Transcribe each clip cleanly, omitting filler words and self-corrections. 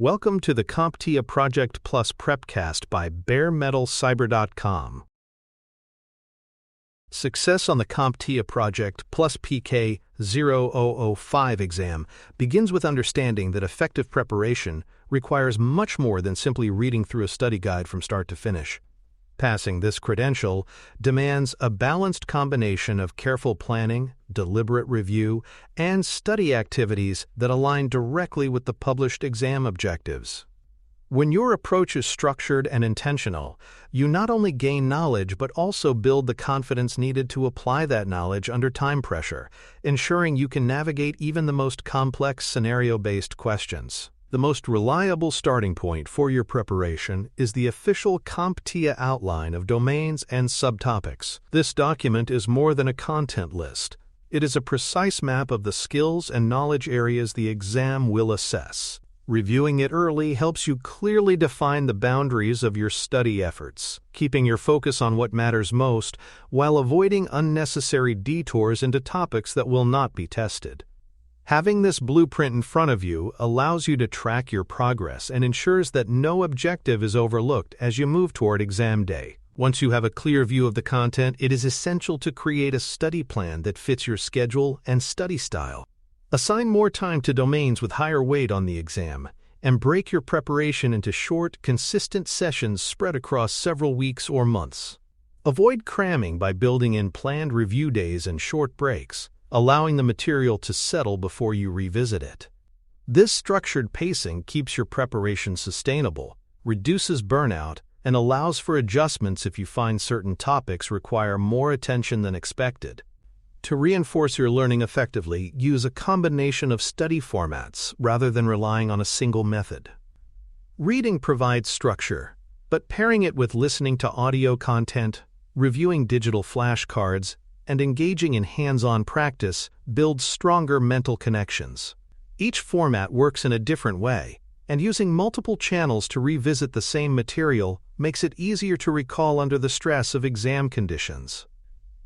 Welcome to the CompTIA Project Plus Prepcast by baremetalcyber.com. Success on the CompTIA Project Plus PK0-005 exam begins with understanding that effective preparation requires much more than simply reading through a study guide from start to finish. Passing this credential demands a balanced combination of careful planning, deliberate review, and study activities that align directly with the published exam objectives. When your approach is structured and intentional, you not only gain knowledge but also build the confidence needed to apply that knowledge under time pressure, ensuring you can navigate even the most complex scenario-based questions. The most reliable starting point for your preparation is the official CompTIA outline of domains and subtopics. This document is more than a content list. It is a precise map of the skills and knowledge areas the exam will assess. Reviewing it early helps you clearly define the boundaries of your study efforts, keeping your focus on what matters most while avoiding unnecessary detours into topics that will not be tested. Having this blueprint in front of you allows you to track your progress and ensures that no objective is overlooked as you move toward exam day. Once you have a clear view of the content, it is essential to create a study plan that fits your schedule and study style. Assign more time to domains with higher weight on the exam, and break your preparation into short, consistent sessions spread across several weeks or months. Avoid cramming by building in planned review days and short breaks, allowing the material to settle before you revisit it. This structured pacing keeps your preparation sustainable, reduces burnout, and allows for adjustments if you find certain topics require more attention than expected. To reinforce your learning effectively, use a combination of study formats rather than relying on a single method. Reading provides structure, but pairing it with listening to audio content, reviewing digital flashcards, and engaging in hands-on practice builds stronger mental connections. Each format works in a different way, and using multiple channels to revisit the same material makes it easier to recall under the stress of exam conditions.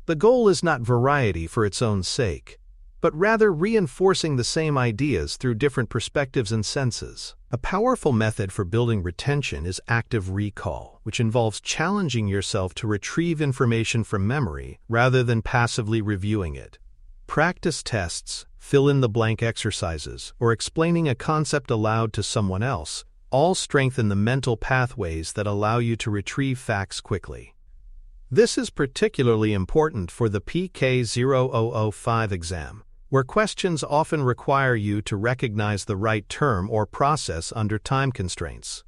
The goal is not variety for its own sake, but rather reinforcing the same ideas through different perspectives and senses. A powerful method for building retention is active recall, which involves challenging yourself to retrieve information from memory rather than passively reviewing it. Practice tests, fill-in-the-blank exercises, or explaining a concept aloud to someone else all strengthen the mental pathways that allow you to retrieve facts quickly. This is particularly important for the PK0-005 exam, where questions often require you to recognize the right term or process under time constraints.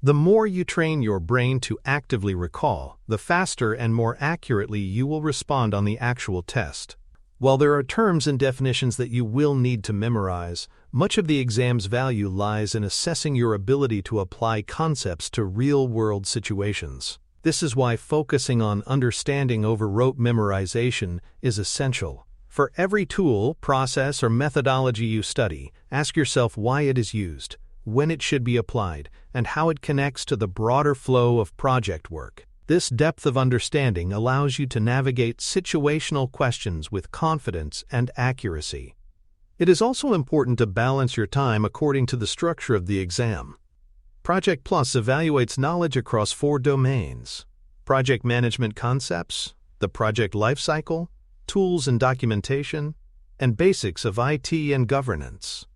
The more you train your brain to actively recall, the faster and more accurately you will respond on the actual test. While there are terms and definitions that you will need to memorize, much of the exam's value lies in assessing your ability to apply concepts to real-world situations. This is why focusing on understanding over rote memorization is essential. For every tool, process, or methodology you study, ask yourself why it is used, when it should be applied, and how it connects to the broader flow of project work. This depth of understanding allows you to navigate situational questions with confidence and accuracy. It is also important to balance your time according to the structure of the exam. Project Plus evaluates knowledge across 4 domains: project management concepts, the project lifecycle, tools and documentation, and basics of IT and governance.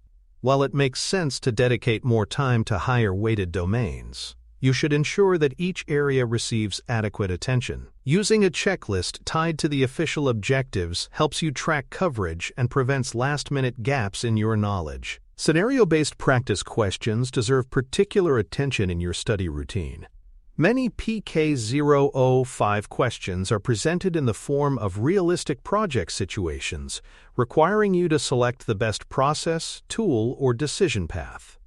While it makes sense to dedicate more time to higher-weighted domains, you should ensure that each area receives adequate attention. Using a checklist tied to the official objectives helps you track coverage and prevents last-minute gaps in your knowledge. Scenario-based practice questions deserve particular attention in your study routine. Many PK0-005 questions are presented in the form of realistic project situations, requiring you to select the best process, tool, or decision path.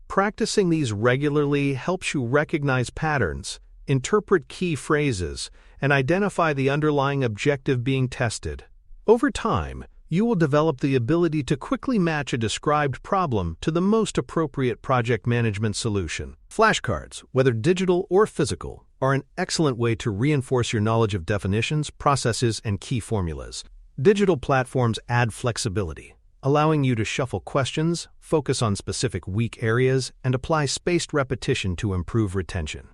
Practicing these regularly helps you recognize patterns, interpret key phrases, and identify the underlying objective being tested. Over time, you will develop the ability to quickly match a described problem to the most appropriate project management solution. Flashcards, whether digital or physical, are an excellent way to reinforce your knowledge of definitions, processes, and key formulas. Digital platforms add flexibility, allowing you to shuffle questions, focus on specific weak areas, and apply spaced repetition to improve retention.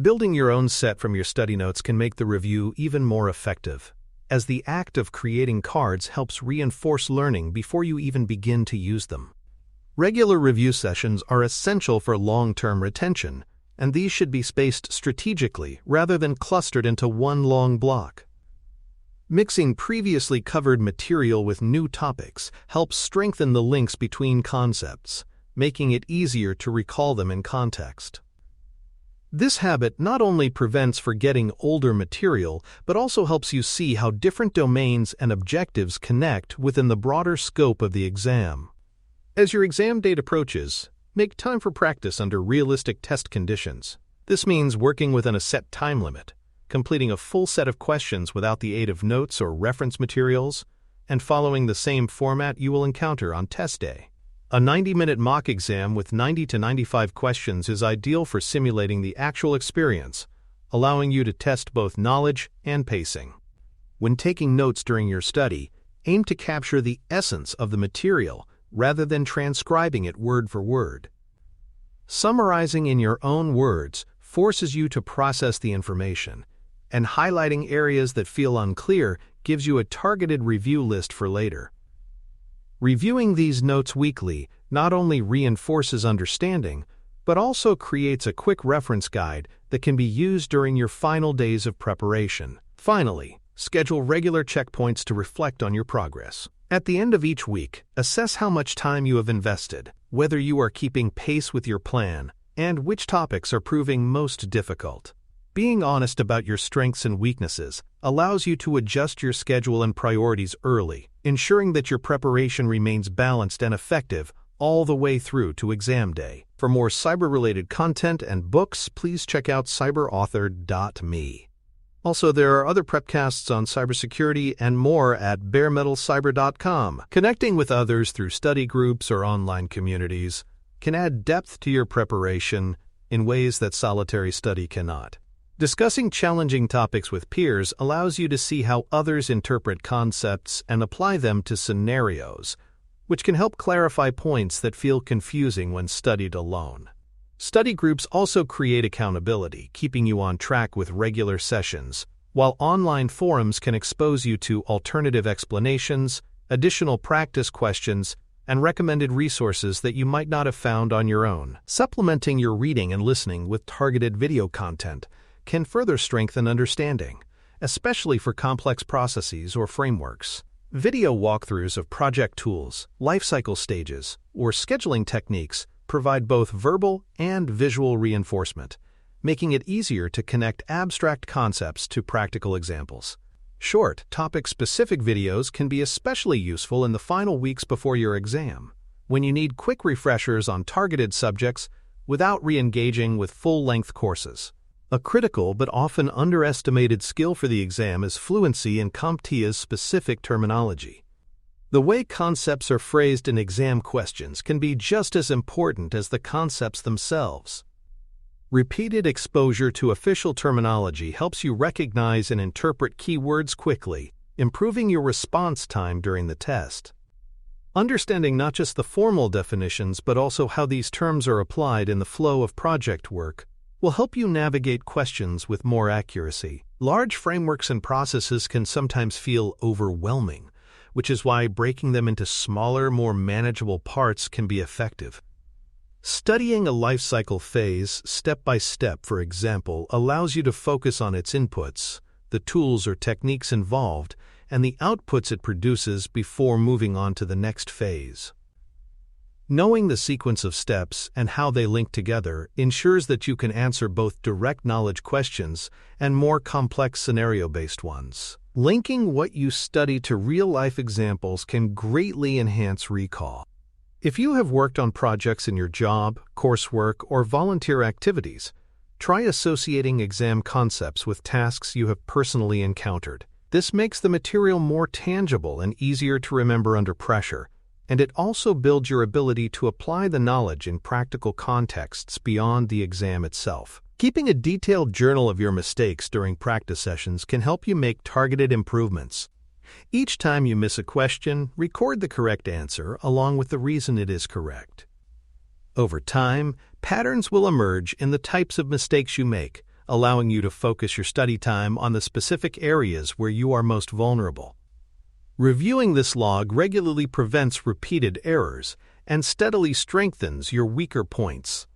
Building your own set from your study notes can make the review even more effective, as the act of creating cards helps reinforce learning before you even begin to use them. Regular review sessions are essential for long-term retention, and these should be spaced strategically rather than clustered into one long block. Mixing previously covered material with new topics helps strengthen the links between concepts, making it easier to recall them in context. This habit not only prevents forgetting older material, but also helps you see how different domains and objectives connect within the broader scope of the exam. As your exam date approaches, make time for practice under realistic test conditions. This means working within a set time limit, completing a full set of questions without the aid of notes or reference materials, and following the same format you will encounter on test day. A 90-minute mock exam with 90 to 95 questions is ideal for simulating the actual experience, allowing you to test both knowledge and pacing. When taking notes during your study, aim to capture the essence of the material rather than transcribing it word for word. Summarizing in your own words forces you to process the information, and highlighting areas that feel unclear gives you a targeted review list for later. Reviewing these notes weekly not only reinforces understanding, but also creates a quick reference guide that can be used during your final days of preparation. Finally, schedule regular checkpoints to reflect on your progress. At the end of each week, assess how much time you have invested, whether you are keeping pace with your plan, and which topics are proving most difficult. Being honest about your strengths and weaknesses allows you to adjust your schedule and priorities early, ensuring that your preparation remains balanced and effective all the way through to exam day. For more cyber-related content and books, please check out cyberauthor.me. Also, there are other prepcasts on cybersecurity and more at baremetalcyber.com. Connecting with others through study groups or online communities can add depth to your preparation in ways that solitary study cannot. Discussing challenging topics with peers allows you to see how others interpret concepts and apply them to scenarios, which can help clarify points that feel confusing when studied alone. Study groups also create accountability, keeping you on track with regular sessions, while online forums can expose you to alternative explanations, additional practice questions, and recommended resources that you might not have found on your own. Supplementing your reading and listening with targeted video content can further strengthen understanding, especially for complex processes or frameworks. Video walkthroughs of project tools, lifecycle stages, or scheduling techniques provide both verbal and visual reinforcement, making it easier to connect abstract concepts to practical examples. Short, topic-specific videos can be especially useful in the final weeks before your exam, when you need quick refreshers on targeted subjects without re-engaging with full-length courses. A critical but often underestimated skill for the exam is fluency in CompTIA's specific terminology. The way concepts are phrased in exam questions can be just as important as the concepts themselves. Repeated exposure to official terminology helps you recognize and interpret keywords quickly, improving your response time during the test. Understanding not just the formal definitions but also how these terms are applied in the flow of project work will help you navigate questions with more accuracy. Large frameworks and processes can sometimes feel overwhelming, which is why breaking them into smaller, more manageable parts can be effective. Studying a life cycle phase step by step, for example, allows you to focus on its inputs, the tools or techniques involved, and the outputs it produces before moving on to the next phase. Knowing the sequence of steps and how they link together ensures that you can answer both direct knowledge questions and more complex scenario-based ones. Linking what you study to real-life examples can greatly enhance recall. If you have worked on projects in your job, coursework, or volunteer activities, try associating exam concepts with tasks you have personally encountered. This makes the material more tangible and easier to remember under pressure, and it also builds your ability to apply the knowledge in practical contexts beyond the exam itself. Keeping a detailed journal of your mistakes during practice sessions can help you make targeted improvements. Each time you miss a question, record the correct answer along with the reason it is correct. Over time, patterns will emerge in the types of mistakes you make, allowing you to focus your study time on the specific areas where you are most vulnerable. Reviewing this log regularly prevents repeated errors and steadily strengthens your weaker points.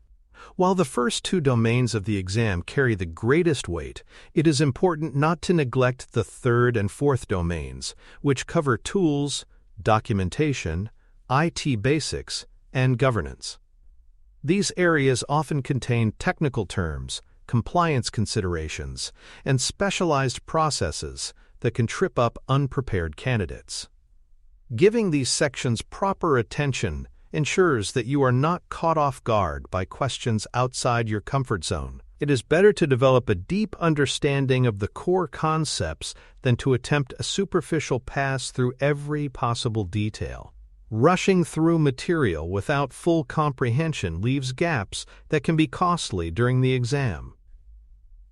While the first two domains of the exam carry the greatest weight, it is important not to neglect the third and fourth domains, which cover tools, documentation, IT basics, and governance. These areas often contain technical terms, compliance considerations, and specialized processes that can trip up unprepared candidates. Giving these sections proper attention ensures that you are not caught off guard by questions outside your comfort zone. It is better to develop a deep understanding of the core concepts than to attempt a superficial pass through every possible detail. Rushing through material without full comprehension leaves gaps that can be costly during the exam.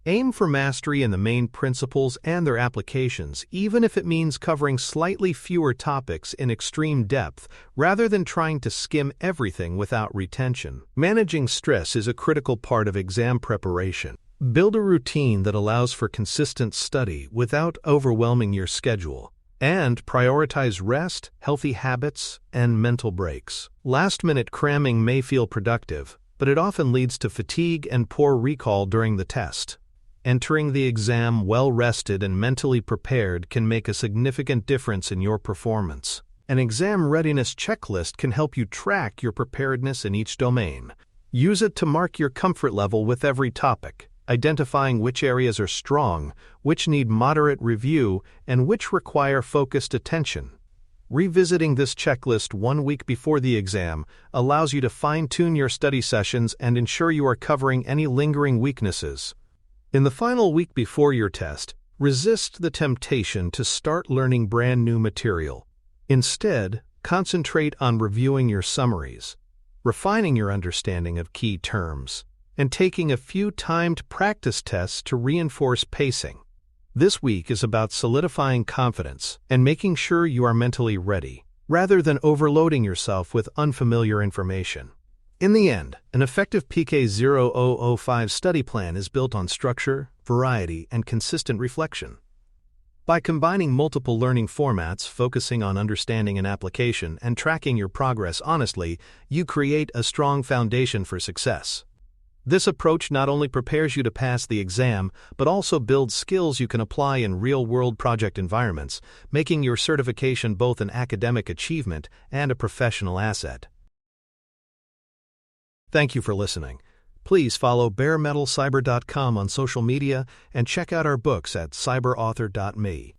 Aim for mastery in the main principles and their applications, even if it means covering slightly fewer topics in extreme depth rather than trying to skim everything without retention. Managing stress is a critical part of exam preparation. Build a routine that allows for consistent study without overwhelming your schedule, and prioritize rest, healthy habits, and mental breaks. Last-minute cramming may feel productive, but it often leads to fatigue and poor recall during the test. Entering the exam well-rested and mentally prepared can make a significant difference in your performance. An exam readiness checklist can help you track your preparedness in each domain. Use it to mark your comfort level with every topic, identifying which areas are strong, which need moderate review, and which require focused attention. Revisiting this checklist 1 week before the exam allows you to fine-tune your study sessions and ensure you are covering any lingering weaknesses. In the final week before your test, resist the temptation to start learning brand new material. Instead, concentrate on reviewing your summaries, refining your understanding of key terms, and taking a few timed practice tests to reinforce pacing. This week is about solidifying confidence and making sure you are mentally ready, rather than overloading yourself with unfamiliar information. In the end, an effective PK0-005 study plan is built on structure, variety, and consistent reflection. By combining multiple learning formats, focusing on understanding and application, and tracking your progress honestly, you create a strong foundation for success. This approach not only prepares you to pass the exam, but also builds skills you can apply in real-world project environments, making your certification both an academic achievement and a professional asset. Thank you for listening. Please follow baremetalcyber.com on social media and check out our books at cyberauthor.me.